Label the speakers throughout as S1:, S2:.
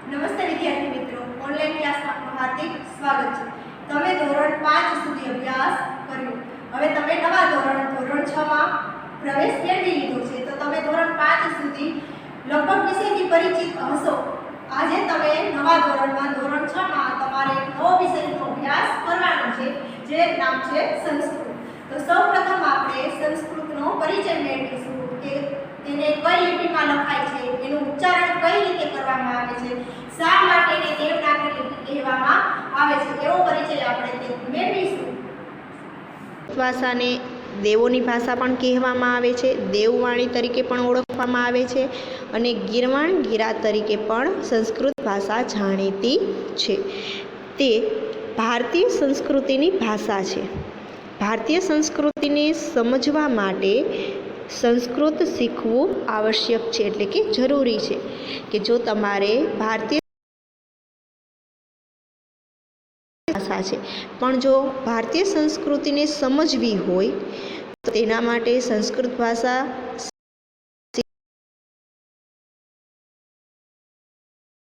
S1: નમસ્તે વિદ્યાર્થી મિત્રો, ઓનલાઈન ક્લાસમાં હાર્દિક સ્વાગત છે। તમે ધોરણ 5 સુધી અભ્યાસ કર્યો। હવે તમે નવા ધોરણ 6 માં પ્રવેશ મેળવી લીધો છે, તો તમે ધોરણ 5 સુધી લગભગ વિષયથી પરિચિત હશો। આજે તમે નવા ધોરણમાં ધોરણ 6 માં તમારે એક નવો વિષયનો અભ્યાસ કરવાનો છે, જે નામ છે સંસ્કૃત। તો સૌપ્રથમ આપણે સંસ્કૃતનો પરિચય મેળવીશું કે તેને કઈ લિપિમાં લખાય છે, એનું ઉચ્ચારણ કઈ રીતે કરવામાં આવે છે, શા માટે એને દેવનાગરી લિપિ કહેવામાં આવે છે, એવો પરિચય આપણે તે મેળવીશું।
S2: ભાષાને દેવોની ભાષા પણ કહેવામાં આવે છે, દેવવાણી તરીકે પણ ઓળખવામાં આવે છે અને ગીરવાણ ગીરા તરીકે પણ સંસ્કૃત ભાષા જાણીતી છે। તે ભારતીય સંસ્કૃતિની ભાષા છે। ભારતીય સંસ્કૃતિને સમજવા માટે સંસ્કૃત શીખવું આવશ્યક છે, એટલે કે જરૂરી છે કે જો તમારે ભારતીય ભાષા છે પણ જો ભારતીય સંસ્કૃતિને સમજવી હોય તો તેના માટે સંસ્કૃત ભાષા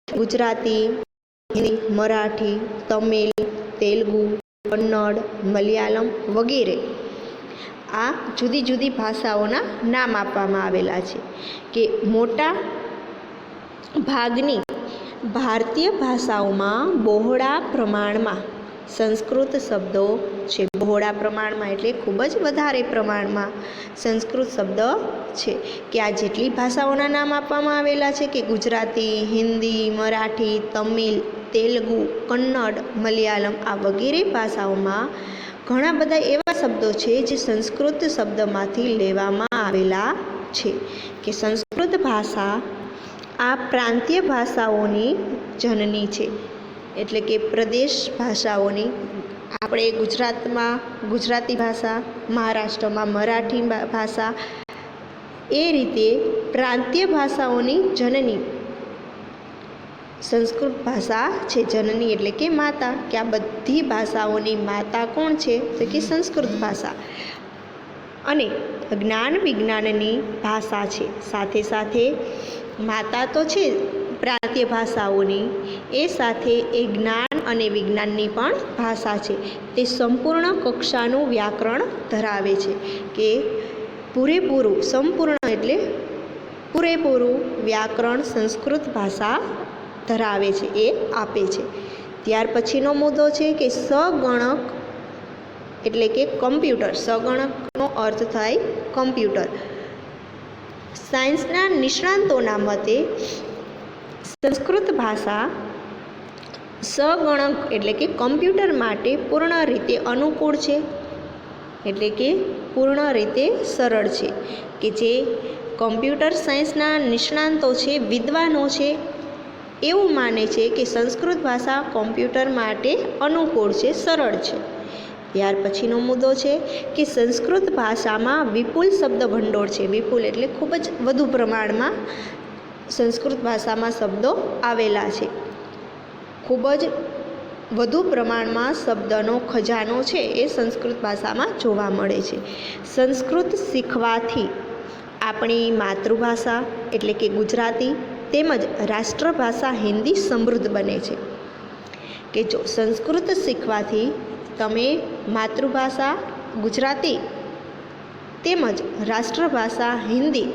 S2: ગુજરાતી, હિન્દી, મરાઠી, તમિલ, તેલુગુ, કન્નડ, મલયાલમ વગેરે આ જુદી જુદી ભાષાઓના નામ આપવામાં આવેલા છે કે મોટા ભાગની ભારતીય ભાષાઓમાં બહોળા પ્રમાણમાં સંસ્કૃત શબ્દો છે। બહોળા પ્રમાણમાં એટલે ખૂબ જ વધારે પ્રમાણમાં સંસ્કૃત શબ્દ છે કે આ જેટલી ભાષાઓના નામ આપવામાં આવેલા છે કે ગુજરાતી, હિન્દી, મરાઠી, તમિલ, તેલુગુ, કન્નડ, મલયાલમ આ વગેરે ભાષાઓમાં ઘણા બધા એવા શબ્દો છે જે સંસ્કૃત શબ્દમાંથી લેવામાં આવેલા છે કે સંસ્કૃત ભાષા આ પ્રાંતીય ભાષાઓની જનની છે, એટલે કે પ્રદેશ ભાષાઓની। આપણે ગુજરાતમાં ગુજરાતી ભાષા, મહારાષ્ટ્રમાં મરાઠી ભાષા, એ રીતે પ્રાંતીય ભાષાઓની જનની સંસ્કૃત ભાષા છે। જનની એટલે કે માતા, કે આ બધી ભાષાઓની માતા કોણ છે તો કે સંસ્કૃત ભાષા। અને જ્ઞાન વિજ્ઞાનની ભાષા છે, સાથે સાથે માતા તો છે પ્રાંતીય ભાષાઓની, એ સાથે એ જ્ઞાન અને વિજ્ઞાનની પણ ભાષા છે। તે સંપૂર્ણ કક્ષાનું વ્યાકરણ ધરાવે છે કે પૂરેપૂરું, સંપૂર્ણ એટલે પૂરેપૂરું વ્યાકરણ સંસ્કૃત ભાષા ધરાવે છે, એ આપે છે। ત્યાર પછીનો મુદ્દો છે કે સગણક એટલે કે કમ્પ્યુટર। સગણકનો અર્થ થાય કમ્પ્યુટર। સાયન્સના નિષ્ણાંતોના મતે સંસ્કૃત ભાષા સગણક એટલે કે કમ્પ્યુટર માટે પૂર્ણ રીતે અનુકૂળ છે, એટલે કે પૂર્ણ રીતે સરળ છે કે જે કમ્પ્યુટર સાયન્સના નિષ્ણાંતો છે, વિદ્વાનો છે, એવું માને છે કે સંસ્કૃત ભાષા કોમ્પ્યુટર માટે અનુકૂળ છે, સરળ છે। ત્યાર પછીનો મુદ્દો છે કે સંસ્કૃત ભાષામાં વિપુલ શબ્દ ભંડોળ છે। વિપુલ એટલે ખૂબ જ વધુ પ્રમાણમાં સંસ્કૃત ભાષામાં શબ્દો આવેલા છે, ખૂબ જ વધુ પ્રમાણમાં શબ્દનો ખજાનો છે એ સંસ્કૃત ભાષામાં જોવા મળે છે। સંસ્કૃત શીખવાથી આપણી માતૃભાષા એટલે કે ગુજરાતી તેમજ રાષ્ટ્રભાષા હિન્દી સમૃદ્ધ બને છે કે જો સંસ્કૃત શીખવાથી તમે માતૃભાષા ગુજરાતી તેમજ રાષ્ટ્રભાષા હિન્દી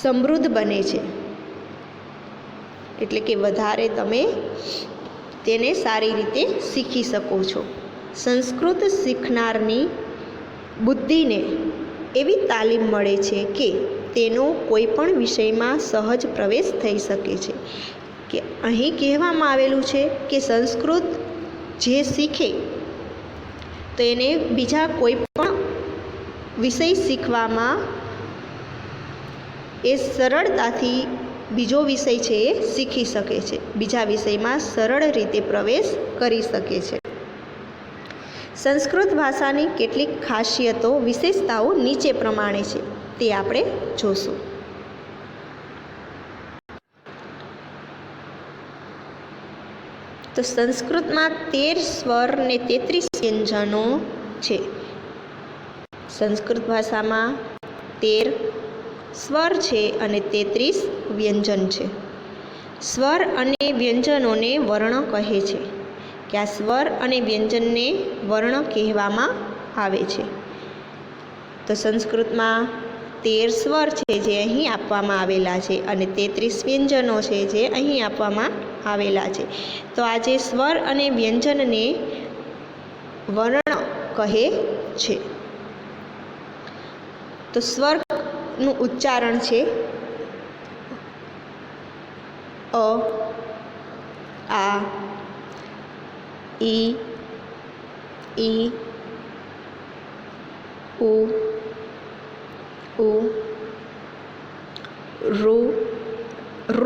S2: સમૃદ્ધ બને છે, એટલે કે વધારે તમે તેને સારી રીતે શીખી શકો છો। સંસ્કૃત શીખનારની બુદ્ધિને એવી તાલીમ મળે છે કે તેનો કોઈ પણ વિષયમાં સહજ પ્રવેશ થઈ શકે છે કે અહીં કહેવામાં આવેલું છે કે સંસ્કૃત જે શીખે તો એને બીજા કોઈ પણ વિષય શીખવામાં એ સરળતાથી બીજો વિષય છે એ શીખી શકે છે, બીજા વિષયમાં સરળ રીતે પ્રવેશ કરી શકે છે। સંસ્કૃત ભાષાની કેટલીક ખાસિયતો, વિશેષતાઓ નીચે પ્રમાણે છે, તે આપણે જોશું। તો સંસ્કૃતમાં 13 સ્વર ને 33 વ્યંજનો છે। સંસ્કૃત ભાષામાં 13 સ્વર છે અને 33 વ્યંજન છે। સ્વર અને વ્યંજનોને વર્ણ કહે છે, કે આ સ્વર અને વ્યંજનને વર્ણ કહેવામાં આવે છે. તો સંસ્કૃતમાં 13 સ્વર છે જે અહીં આપવામાં આવેલા છે અને 33 વ્યંજનો છે જે અહીં આપવામાં આવેલા છે. તો આ જે સ્વર અને વ્યંજનને વર્ણ કહે છે. તો સ્વરનું ઉચ્ચારણ છે અ, આ, ઈ, ઉ, ઋ, ઋ,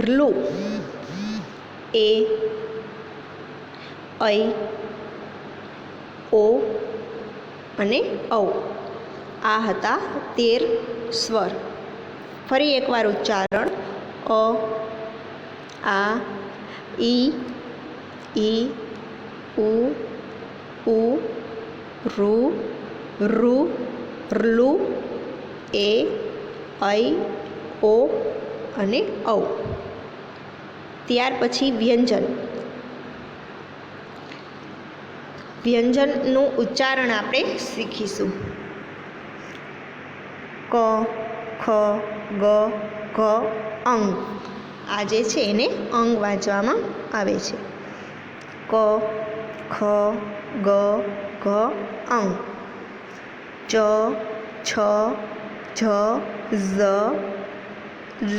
S2: ઋ, એ, ઐ, ઓ અને ઔ. આ હતા 13 સ્વર. ફરી એકવાર ઉચ્ચારણ અ, આ, ઈ, ઉ, ઋ, ઋ, ઋ, એ, ઐ, ઓ અને ઔ. ત્યાર પછી વ્યંજન. વ્યંજનનું ઉચ્ચારણ આપણે શીખીશું. ક, ખ, ગ, ઘ, અંગ. આ જે છે એને અંગ વાંચવામાં આવે છે. ક, ખ, ગ, ઘ, અંગ. ચ, છ, જ, ઝ,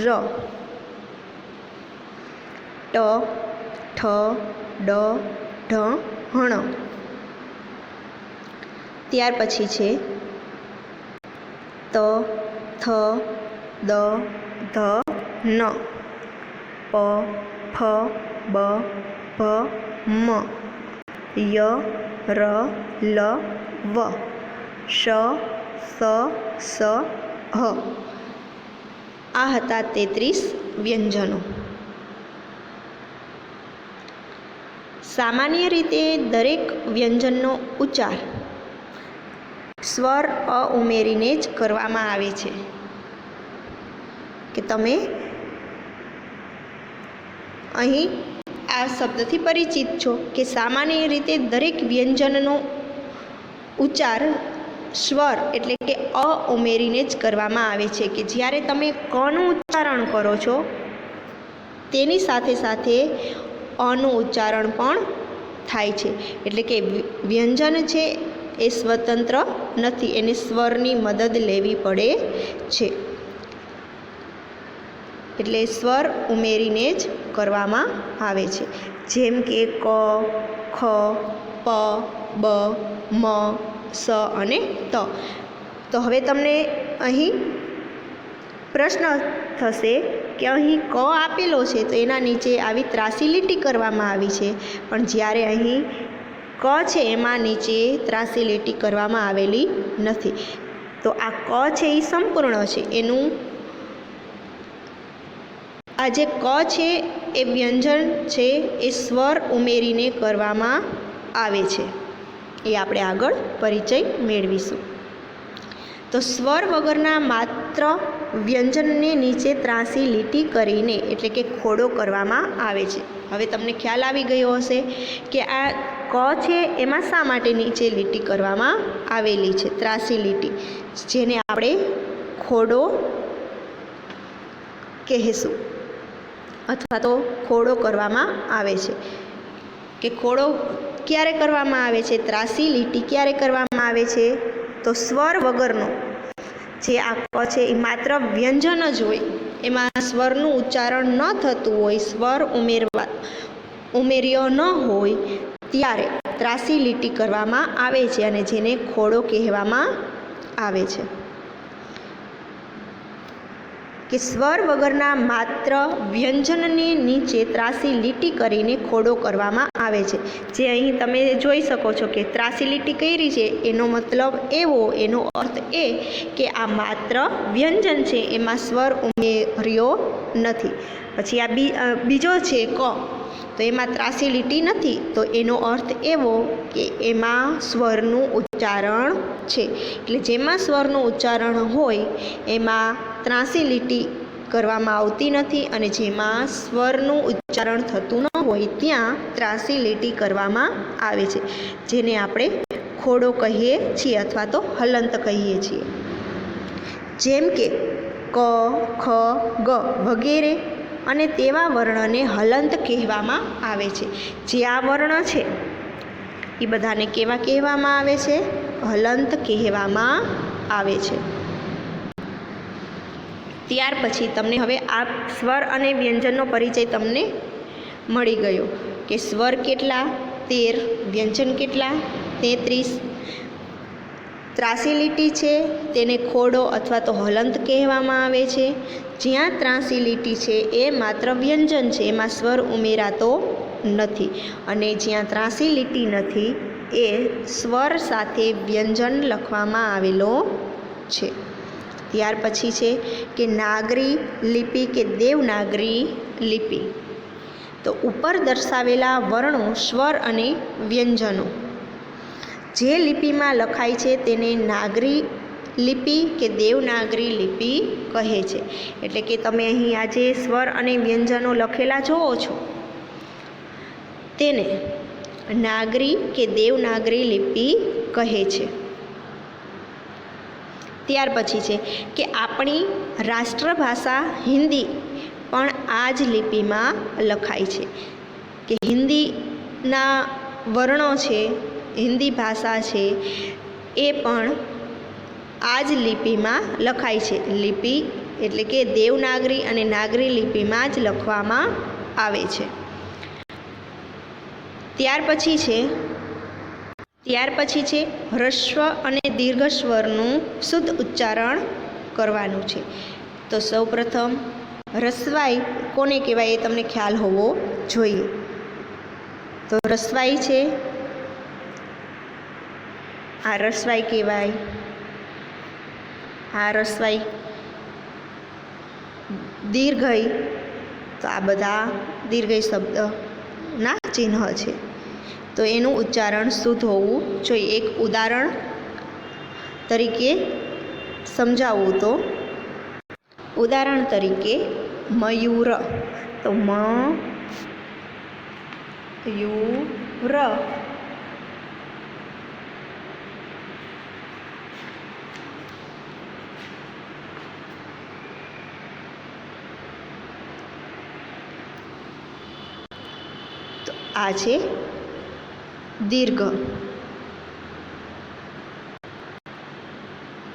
S2: ર. ટ, ઠ, ડ, ઢ, હણ. ત્યાર પછી છે ત, થ, દ, ધ, ન. પ, ફ, બ, ભ, મ. ય, ર, લ, વ. શ, સ, સ, હ. આ હતા 33 વ્યંજનો. સામાન્ય રીતે દરેક વ્યંજનનો ઉચ્ચાર સ્વર અ ઉમેરીને જ કરવામાં આવે છે. કે તમે અહીં આ શબ્દથી પરિચિત છો કે સામાન્ય રીતે દરેક વ્યંજનનો ઉચ્ચાર સ્વર એટલે કે અ ઉમેરીને જ કરવામાં આવે છે. કે જ્યારે તમે કનું ઉચ્ચારણ કરો છો તેની સાથે સાથે અનું ઉચ્ચારણ પણ થાય છે. એટલે કે વ્યંજન છે એ સ્વતંત્ર નથી, એને સ્વરની મદદ લેવી પડે છે. એટલે સ્વર ઉમેરીને જ કરવામાં આવે છે. જેમ કે ક, ખ, પ, બ, મ, સ અને ત. તો હવે તમને અહીં પ્રશ્ન થશે કે અહીં ક આપેલો છે તો એના નીચે આવી ત્રાસી લીટી કરવામાં આવી છે, પણ જ્યારે અહીં ક છે એમાં નીચે ત્રાસી લીટી કરવામાં આવેલી નથી. તો આ ક છે એ સંપૂર્ણ છે. એનું આ જે ક છે એ વ્યંજન છે એ સ્વર ઉમેરીને કરવામાં આવે છે. એ આપણે આગળ પરિચય મેળવીશું. તો સ્વર વગરના માત્ર વ્યંજનને નીચે ત્રાસી લીટી કરીને એટલે કે ખોડો કરવામાં આવે છે. હવે તમને ખ્યાલ આવી ગયો હશે કે આ ક છે એમાં શા માટે નીચે લીટી કરવામાં આવેલી છે, ત્રાસી લીટી, જેને આપણે ખોડો કહેશું અથવા તો ખોડો કરવામાં આવે છે. કે ખોડો ક્યારે કરવામાં આવે છે, ત્રાસી લીટી ક્યારે કરવામાં આવે છે, તો સ્વર વગરનો જે આ ક છે એ માત્ર વ્યંજન જ હોય, એમાં સ્વરનું ઉચ્ચારણ ન થતું હોય, સ્વર ઉમેર્યો ન હોય ત્યારે ત્રાસી લીટી કરવામાં આવે છે અને જેને ખોડો કહેવામાં આવે છે. કે સ્વર વગરના માત્ર વ્યંજનને નીચે ત્રાસી લીટી કરીને ખોડો કરવામાં આવે છે. જે અહીં તમે જોઈ શકો છો કે ત્રાસી લીટી કરી છે એનો મતલબ એવો, એનો અર્થ એ કે આ માત્ર વ્યંજન છે, એમાં સ્વર ઉમેર્યો નથી. પછી આ બીજો છે ક, તો એમાં ત્રાસી લીટી નથી, તો એનો અર્થ એવો કે એમાં સ્વરનું ઉચ્ચારણ છે. એટલે જેમાં સ્વરનું ઉચ્ચારણ હોય એમાં ત્રાસી લીટી કરવામાં આવતી નથી અને જેમાં સ્વરનું ઉચ્ચારણ થતું ન હોય ત્યાં ત્રાંસી લીટી કરવામાં આવે છે, જેને આપણે ખોડો કહીએ છીએ અથવા તો હલંત કહીએ છીએ. જેમ કે ક, ખ, ગ વગેરે, અને તેવા વર્ણને હલંત કહેવામાં આવે છે. જે આ વર્ણ છે એ બધાને કેવા કહેવામાં આવે છે? હલંત કહેવામાં આવે છે. ત્યાર પછી તમને હવે આ સ્વર અને વ્યંજનનો પરિચય તમને મળી ગયો કે સ્વર કેટલા? 13. વ્યંજન કેટલા? 33. ત્રાંસી લીટી છે તેને ખોડો અથવા તો હલંત કહેવામાં આવે છે. જ્યાં ત્રાંસી લીટી છે એ માત્ર વ્યંજન છે, એમાં સ્વર ઉમેરાતો નથી, અને જ્યાં ત્રાંસી લીટી નથી એ સ્વર સાથે વ્યંજન લખવામાં આવેલો છે. ત્યાર પછી છે કે નાગરી લિપિ કે દેવનાગરી લિપિ. તો ઉપર દર્શાવેલા વર્ણો, સ્વર અને વ્યંજનો જે લિપિમાં લખાય છે તેને નાગરી લિપિ કે દેવનાગરી લિપિ કહે છે. એટલે કે તમે અહીં આ જે સ્વર અને વ્યંજનો લખેલા જોવો છો તેને નાગરી કે દેવનાગરી લિપિ કહે છે. ત્યાર પછી છે કે આપણી રાષ્ટ્રભાષા હિન્દી પણ આ જ લિપિમાં લખાય છે. કે હિન્દીના વર્ણો છે, હિન્દી ભાષા છે એ પણ આ જ લિપિમાં લખાય છે. લિપિ એટલે કે દેવનાગરી અને નાગરી લિપિમાં જ લખવામાં આવે છે. ત્યાર પછી છે હ્રસ્વ અને દીર્ઘ સ્વરનું શુદ્ધ ઉચ્ચારણ કરવાનું છે. તો સૌપ્રથમ રસ્વાઈ કોને કહેવાય એ તમને ખ્યાલ હોવો જોઈએ. તો રસ્વાઈ છે, આ રસ્વાઈ કહેવાય, આ રસ્વાઈ. દીર્ઘઈ, તો આ બધા દીર્ઘઈ શબ્દના ચિહ્ન છે, તો એનું ઉચ્ચારણ શુદ્ધ હોવું જોઈએ. એક ઉદાહરણ તરીકે સમજાવું તો ઉદાહરણ તરીકે મયુર, તો મ યુ ર. તો આ છે દીર્ઘ.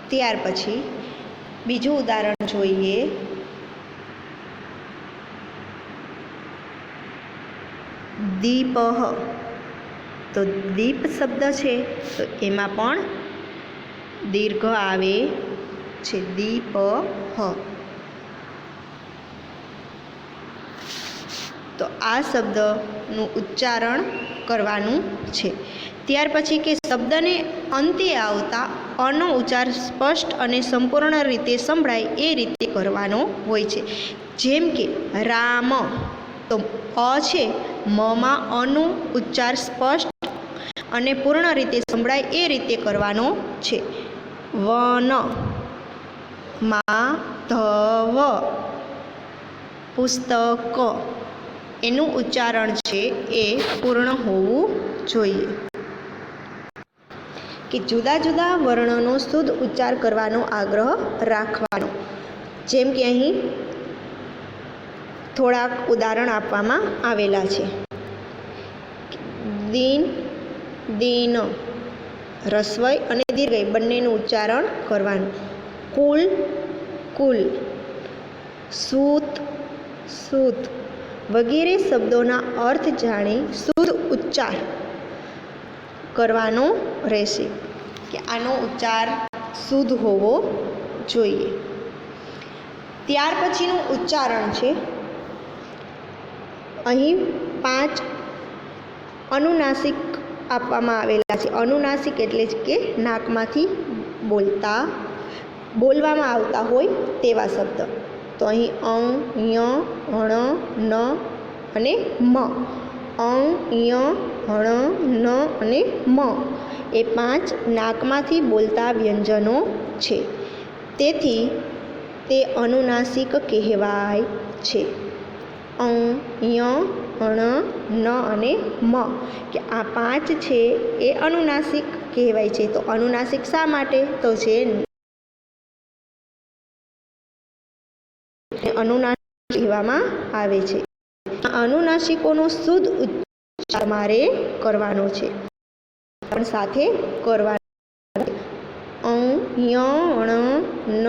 S2: ત્યાર પછી બીજું ઉદાહરણ જોઈએ. દીપહ, તો દીપ શબ્દ છે તો એમાં પણ દીર્ઘ આવે છે. દીપહ. તો આ શબ્દનું ઉચ્ચારણ કરવાનું છે. ત્યાર પછી કે શબ્દને અંતે આવતા અનો ઉચ્ચાર સ્પષ્ટ અને સંપૂર્ણ રીતે સંભળાય એ રીતે કરવાનો હોય છે. જેમ કે રામ, તો અ છે, મમાં અનો ઉચ્ચાર સ્પષ્ટ અને પૂર્ણ રીતે સંભળાય એ રીતે કરવાનો છે. વન, માધવ, પુસ્તક, એનું ઉચ્ચારણ છે એ પૂર્ણ હોવું જોઈએ. કે જુદા જુદા વર્ણનો શુદ્ધ ઉચ્ચાર કરવાનો આગ્રહ રાખવાનો. જેમ કે અહીં થોડાક ઉદાહરણ આપવામાં આવેલા છે. દિન, દિન, રસ્વઈ અને દીર્ઘઈ બંનેનું ઉચ્ચારણ કરવાનું. કુલ, કુલ, સૂત, સૂત વગેરે શબ્દોના અર્થ જાણી શુદ્ધ ઉચ્ચાર કરવાનો રહેશે. કે આનો ઉચ્ચાર શુદ્ધ હોવો જોઈએ. ત્યાર પછીનું ઉચ્ચારણ છે, અહીં 5 અનુનાસિક આપવામાં આવેલા છે. અનુનાસિક એટલે કે નાકમાંથી બોલવામાં આવતા હોય તેવા શબ્દ. તો અહીં અંગ, ય, હણ, ન અને મ. અંગ, ય, હણ, ન અને મ એ 5 નાકમાંથી બોલતા વ્યંજનો છે. તેથી તે અનુનાસિક કહેવાય છે. અં, ય, અણ, ન અને મ કે આ 5 છે એ અનુનાસિક કહેવાય છે. તો અનુનાસિક શા માટે? તો છે અનુનાસિક કહેવામાં આવે છે. અનુનાસિકોનો શુદ્ધ ઉચ્ચાર તમારે કરવાનો છે, પણ સાથે કરવાનો. અં, ય, અણ, ન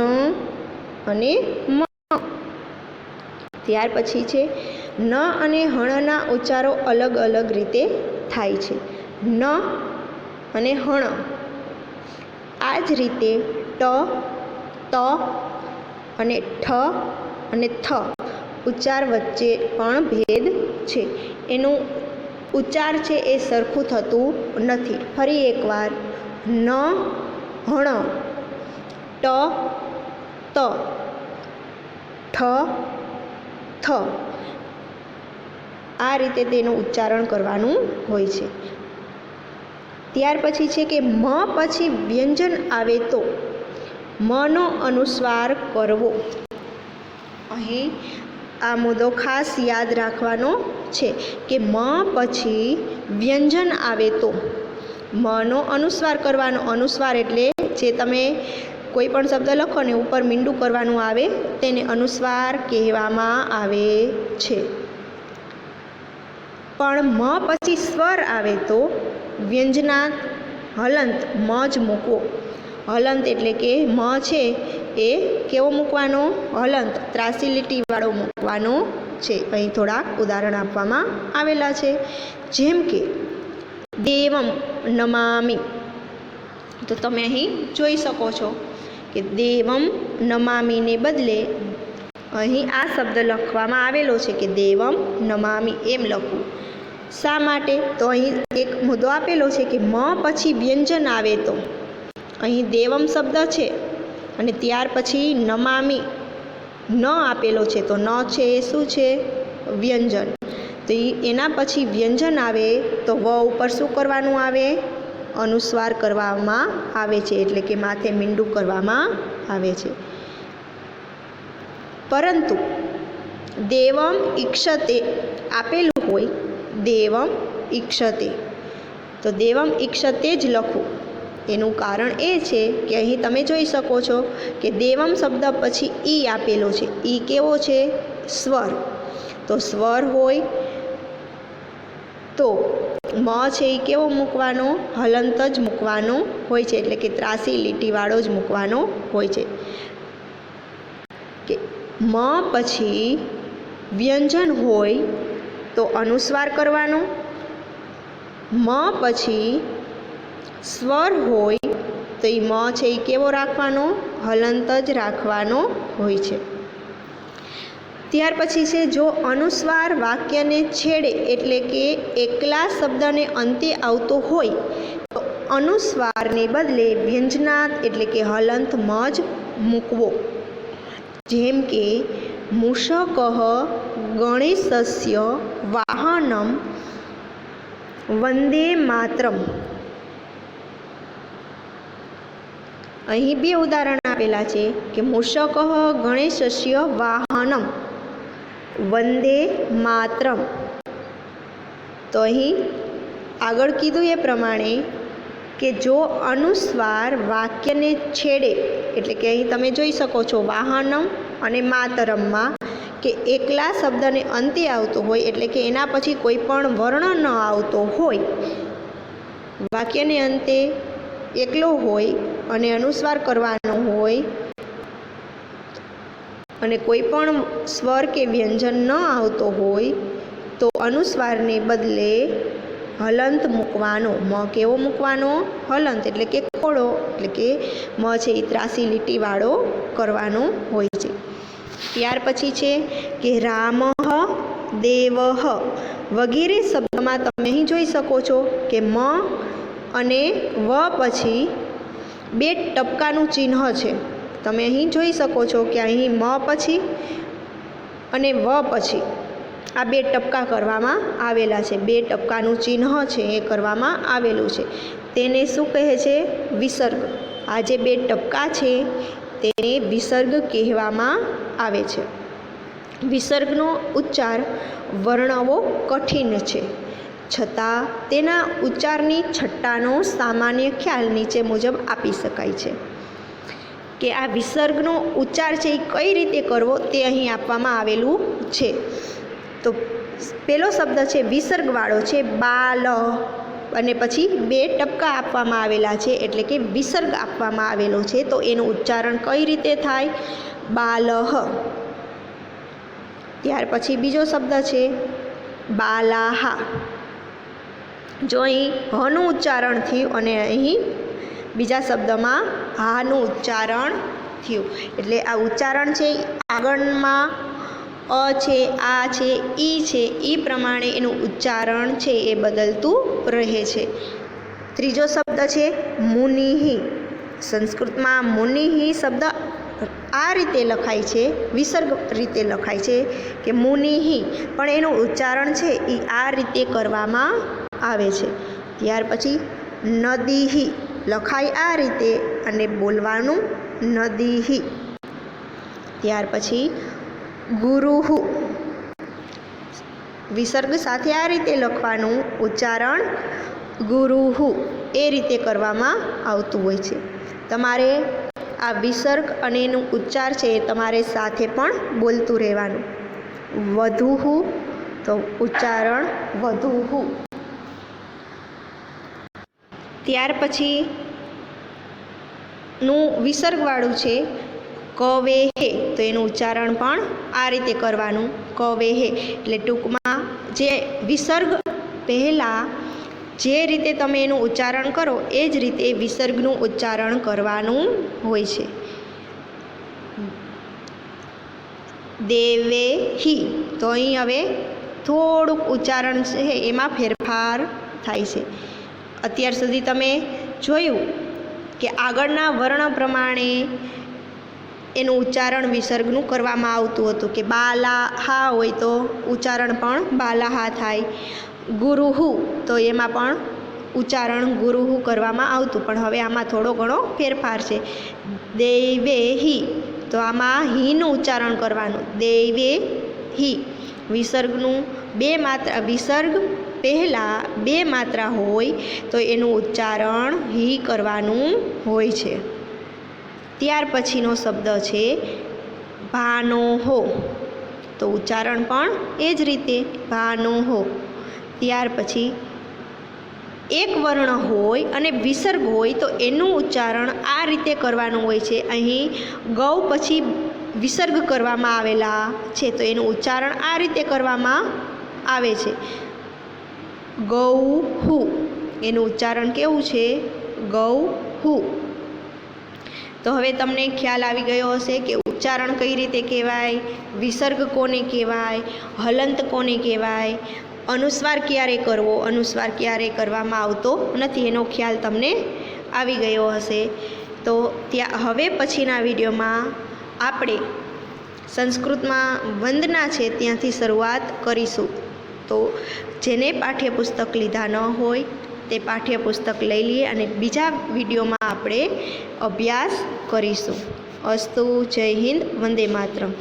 S2: અને મ. ત્યાર પછી છે ન અને હણના ઉચ્ચારો અલગ અલગ રીતે થાય છે. ન અને હણ આ જ રીતે ટ, ત અને ઠ અને થ ઉચ્ચાર વચ્ચે પણ ભેદ છે. એનું ઉચ્ચાર છે એ સરખું થતું નથી. ફરી એકવાર ન, હણ, ટ, ત, ઠ, થ આ રીતે તેનું ઉચ્ચારણ કરવાનું હોય છે. ત્યાર પછી છે કે મ પછી વ્યંજન આવે તો મનો અનુસ્વાર કરવો. અહીં આ મુદ્દો ખાસ યાદ રાખવાનો છે કે મ પછી વ્યંજન આવે તો મનો અનુસ્વાર કરવાનો. અનુસ્વાર એટલે જે તમે કોઈ પણ શબ્દ લખો ને ઉપર મીંડું કરવાનું આવે તેને અનુસ્વાર કહેવામાં આવે છે. પણ મ પછી સ્વર આવે તો વ્યંજનાત હલંત મ જ મૂકવો. હલંત એટલે કે મ છે એ કેવો મૂકવાનો? હલંત ત્રાસી લીટીવાળો મૂકવાનો છે. અહીં થોડાક ઉદાહરણ આપવામાં આવેલા છે, જેમ કે દેવમ નમામિ. તો તમે અહીં જોઈ શકો છો કે દેવમ નમામિને બદલે અહીં આ શબ્દ લખવામાં આવેલો છે કે દેવમ નમામિ એમ લખવું. શા માટે? તો અહીં એક મુદ્દો આપેલો છે કે મ પછી વ્યંજન આવે તો અહીં દેવમ શબ્દ છે અને ત્યાર પછી નમામિ ન આપેલો છે. તો ન છે એ શું છે? વ્યંજન. તો એના પછી વ્યંજન આવે તો વ ઉપર શું કરવાનું આવે? અનુસ્વાર કરવામાં આવે છે, એટલે કે માથે મીંડું કરવામાં આવે છે. પરંતુ દેવમ ઈક્ષતે આપેલું હોય દેવમ ઈક્ષતે તો દેવમ ઈક્ષતે જ લખવું. એનું કારણ એ છે કે અહીં તમે જોઈ શકો છો કે દેવમ શબ્દ પછી ઈ આપેલો છે. ઈ કેવો છે? સ્વર. તો સ્વર હોય તો મ છે એ કેવો મૂકવાનો? હલંત જ મૂકવાનો હોય છે, એટલે કે ત્રાસી લીટીવાળો જ મૂકવાનો હોય છે. કે મ પછી વ્યંજન હોય તો અનુસ્વાર કરવાનો. મ પછી સ્વર હોય તો એ મ છે એ કેવો રાખવાનો? હલંત જ રાખવાનો હોય છે. ત્યાર પછી છે જો અનુસ્વાર વાક્યને છેડે એટલે કે એકલા શબ્દને અંતે આવતો હોય તો અનુસ્વારને બદલે વ્યંજનાત એટલે કે હલંત મ જ મૂકવો. જેમ કે મૂષકઃ ગણેશસ્ય વાહનમ વંદે માતરમ. અહીં બે ઉદાહરણ આપેલા છે કે મૂષકઃ ગણેશસ્ય વાહનમ વંદે માતરમ. તો અહીં આગળ કીધું એ પ્રમાણે કે જો અનુસ્વાર વાક્યને છેડે એટલે કે અહીં તમે જોઈ શકો છો વાહનમ અને માતરમમાં કે એકલા શબ્દને અંતે આવતો હોય એટલે કે એના પછી કોઈ પણ વર્ણ ન આવતો હોય, વાક્યને અંતે એકલો હોય અને અનુસ્વાર કરવાનો હોય અને કોઈ પણ સ્વર કે વ્યંજન ન આવતો હોય તો અનુસ્વારને બદલે હલંત મૂકવાનો. મ કેવો મૂકવાનો? હલંત એટલે કે ખોડો, એટલે કે મ છે એ ત્રાસી લીટીવાળો કરવાનો હોય છે. ત્યાર પછી છે કે રામઃ દેવઃ વગેરે શબ્દમાં તમે અહીં જોઈ શકો છો કે મ અને વ પછી બે ટપકાનું ચિહ્ન છે. તમે અહીં જોઈ શકો છો કે અહીં મ પછી અને વ પછી આ બે ટપકા કરવામાં આવેલા છે. બે ટપકાનું ચિહ્ન છે એ કરવામાં આવેલું છે. તેને શું કહે છે? વિસર્ગ. આ જે બે ટપકા છે તેને વિસર્ગ કહેવામાં આવે છે. વિસર્ગનો ઉચ્ચાર વર્ણવો કઠિન છે, છતાં તેના ઉચ્ચારની છટ્ટાનો સામાન્ય ખ્યાલ નીચે મુજબ આપી શકાય છે. કે આ વિસર્ગનો ઉચ્ચાર છે એ કઈ રીતે કરવો તે અહીં આપવામાં આવેલું છે. તો પહેલો શબ્દ છે વિસર્ગવાળો છે બાલ, અને પછી 2 ટપકા આપવામાં આવેલા છે, એટલે કે વિસર્ગ આપવામાં આવેલો છે. તો એનું ઉચ્ચારણ કઈ રીતે થાય? બાલહ. ત્યાર પછી બીજો શબ્દ છે બાલાહા. જો અહીં હનું ઉચ્ચારણ થયું અને અહીં બીજા શબ્દમાં હાનું ઉચ્ચારણ થયું, એટલે આ ઉચ્ચારણ છે આગળમાં અ છે, આ છે, ઈ છે, એ પ્રમાણે એનું ઉચ્ચારણ છે એ બદલતું રહે છે. ત્રીજો શબ્દ છે મુનિહિ. સંસ્કૃતમાં મુનિહિ શબ્દ આ રીતે લખાય છે, વિસર્ગ રીતે લખાય છે કે મુનિહિ, પણ એનું ઉચ્ચારણ છે એ આ રીતે કરવામાં આવે છે. ત્યાર પછી નદીહિ લખાય આ રીતે અને બોલવાનું નદીહિ. ત્યાર પછી ગુરુહુ, વિસર્ગ સાથે આ રીતે લખવાનું, ઉચ્ચારણ ગુરુહુ એ રીતે કરવામાં આવતું હોય છે. તમારે આ વિસર્ગ અને એનું ઉચ્ચાર છે એ તમારે સાથે પણ બોલતું રહેવાનું. વધુહુ તો ઉચ્ચારણ વધુહુ. ત્યાર પછી નું વિસર્ગવાળું છે કવેહે, તો એનું ઉચ્ચારણ પણ આ રીતે કરવાનું કવેહે. એટલે ટૂંકમાં જે વિસર્ગ પહેલાં જે રીતે તમે એનું ઉચ્ચારણ કરો એ જ રીતે વિસર્ગનું ઉચ્ચારણ કરવાનું હોય છે. દેવેહિ, તો અહીં હવે થોડુંક ઉચ્ચારણ છે એમાં ફેરફાર થાય છે. અત્યાર સુધી તમે જોયું કે આગળના વર્ણ પ્રમાણે એનું ઉચ્ચારણ વિસર્ગનું કરવામાં આવતું હતું, કે બાલાહા હોય તો ઉચ્ચારણ પણ બાલાહા થાય. ગુરુહુ તો એમાં પણ ઉચ્ચારણ ગુરુહુ કરવામાં આવતું, પણ હવે આમાં થોડો ઘણો ફેરફાર છે. દૈવેહિ, તો આમાં હીનું ઉચ્ચારણ કરવાનું દૈવેહિ. વિસર્ગનું 2 માત્રા, વિસર્ગ પહેલાં 2 માત્રા હોય તો એનું ઉચ્ચારણ હી કરવાનું હોય છે. ત્યાર પછીનો શબ્દ છે ભાનોહો, તો ઉચ્ચારણ પણ એ જ રીતે ભાનોહો. ત્યાર પછી એક વર્ણ હોય અને વિસર્ગ હોય તો એનું ઉચ્ચારણ આ રીતે કરવાનું હોય છે. અહીં ગૌ પછી વિસર્ગ કરવામાં આવેલા છે, તો એનું ઉચ્ચારણ આ રીતે કરવામાં આવે છે ગૌહુ. એનું ઉચ્ચારણ કેવું છે? ગૌહુ. તો હવે તમને ખ્યાલ આવી ગયો હશે કે ઉચ્ચારણ કઈ રીતે કહેવાય, વિસર્ગ કોને કહેવાય, હલંત કોને કહેવાય, અનુસ્વાર ક્યારે કરવો, અનુસ્વાર ક્યારે કરવામાં આવતો નથી, એનો ખ્યાલ તમને આવી ગયો હશે. તો હવે પછીના વિડીયોમાં આપણે સંસ્કૃતમાં વંદના છે ત્યાંથી શરૂઆત કરીશું. તો જેને પાઠ્યપુસ્તક લીધા ન હોય તે પાઠ્યપુસ્તક લઈ લઈએ અને બીજા વિડીયોમાં આપણે અભ્યાસ કરીશું. અસ્તુ. જય હિન્દ. વંદે માતરમ.